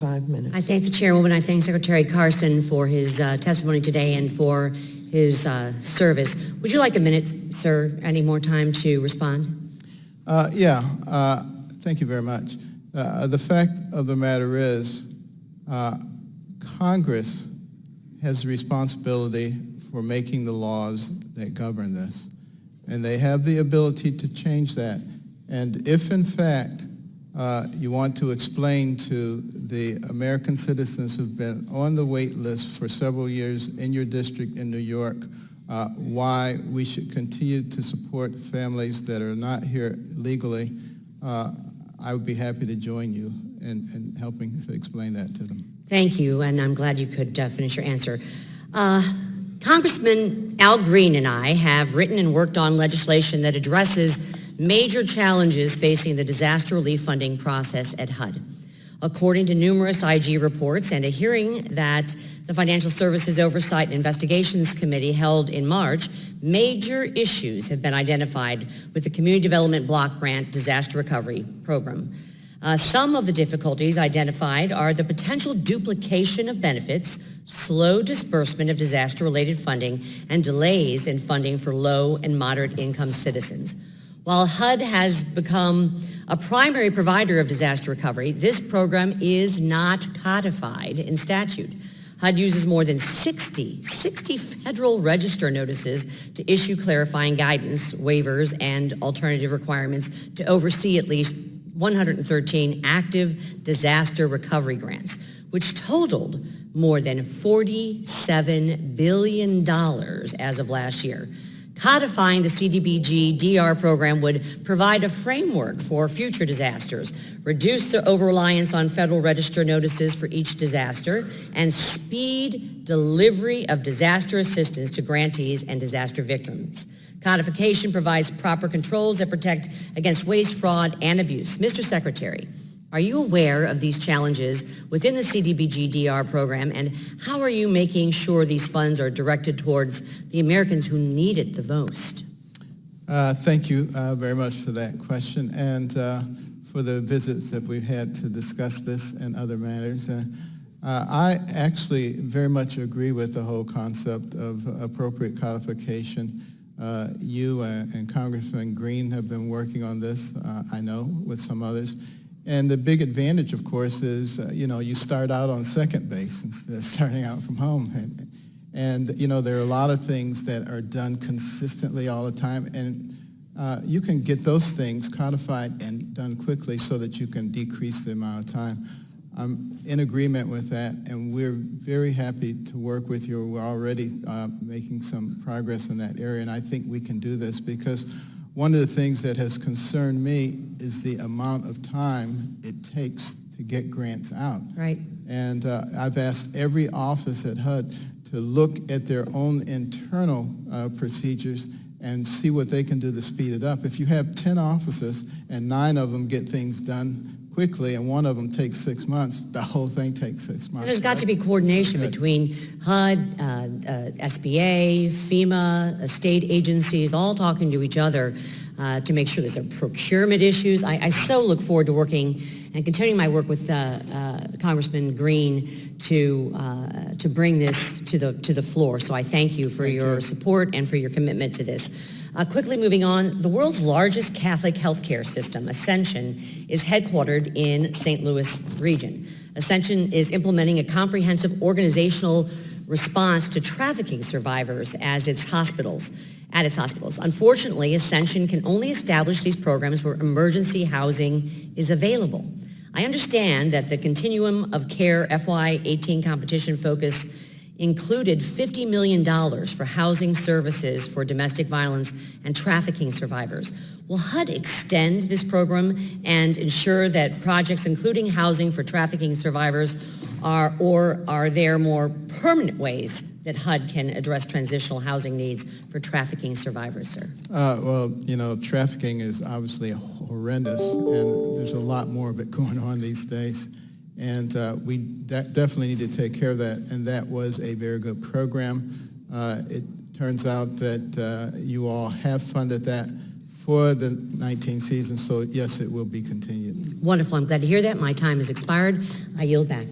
5 minutes. I thank the chairwoman. I thank Secretary Carson for his testimony today and for his service. Would you like a minute, sir? Any more time to respond? Thank you very much. The fact of the matter is Congress has the responsibility for making the laws that govern this, and they have the ability to change that. And if, in fact, you want to explain to the American citizens who've been on the wait list for several years in your district in New York why we should continue to support families that are not here legally, I would be happy to join you in helping to explain that to them. Thank you, and I'm glad you could finish your answer. Congressman Al Green and I have written and worked on legislation that addresses major challenges facing the disaster relief funding process at HUD. According to numerous IG reports and a hearing that the Financial Services Oversight and Investigations Committee held in March, major issues have been identified with the Community Development Block Grant Disaster Recovery Program. Some of the difficulties identified are the potential duplication of benefits, slow disbursement of disaster-related funding, and delays in funding for low and moderate income citizens. While HUD has become a primary provider of disaster recovery, this program is not codified in statute. HUD uses more than 60 Federal Register notices to issue clarifying guidance, waivers, and alternative requirements to oversee at least 113 active disaster recovery grants, which totaled more than $47 billion as of last year. Codifying the CDBG-DR program would provide a framework for future disasters, reduce the over-reliance on Federal Register notices for each disaster, and speed delivery of disaster assistance to grantees and disaster victims. Codification provides proper controls that protect against waste, fraud, and abuse. Mr. Secretary, are you aware of these challenges within the CDBG-DR program, and how are you making sure these funds are directed towards the Americans who need it the most? Thank you very much for that question and for the visits that we've had to discuss this and other matters. I actually very much agree with the whole concept of appropriate codification. You and Congressman Green have been working on this, I know, with some others. And the big advantage, of course, is, you start out on second base instead of starting out from home. And there are a lot of things that are done consistently all the time. And you can get those things codified and done quickly so that you can decrease the amount of time. I'm in agreement with that, and we're very happy to work with you. We're already making some progress in that area, and I think we can do this because one of the things that has concerned me is the amount of time it takes to get grants out. Right. And I've asked every office at HUD to look at their own internal procedures and see what they can do to speed it up. If you have 10 offices and 9 of them get things done quickly and one of them takes 6 months, the whole thing takes 6 months. And there's got to be coordination between HUD, SBA, FEMA, state agencies, all talking to each other to make sure there's procurement issues. I so look forward to working and continuing my work with Congressman Green to bring this to the floor. So I thank you for your support and for your commitment to this. Quickly moving on, the world's largest Catholic healthcare system, Ascension, is headquartered in St. Louis region. Ascension is implementing a comprehensive organizational response to trafficking survivors at its hospitals. Unfortunately, Ascension can only establish these programs where emergency housing is available. I understand that the Continuum of Care FY18 competition focus included $50 million for housing services for domestic violence and trafficking survivors. Will HUD extend this program and ensure that projects including housing for trafficking survivors are there more permanent ways that HUD can address transitional housing needs for trafficking survivors, sir? Trafficking is obviously horrendous, and there's a lot more of it going on these days. And we definitely need to take care of that, and that was a very good program. It turns out that you all have funded that for the 19 season. So yes, it will be continued. Wonderful. I'm glad to hear that. My time has expired. I yield back.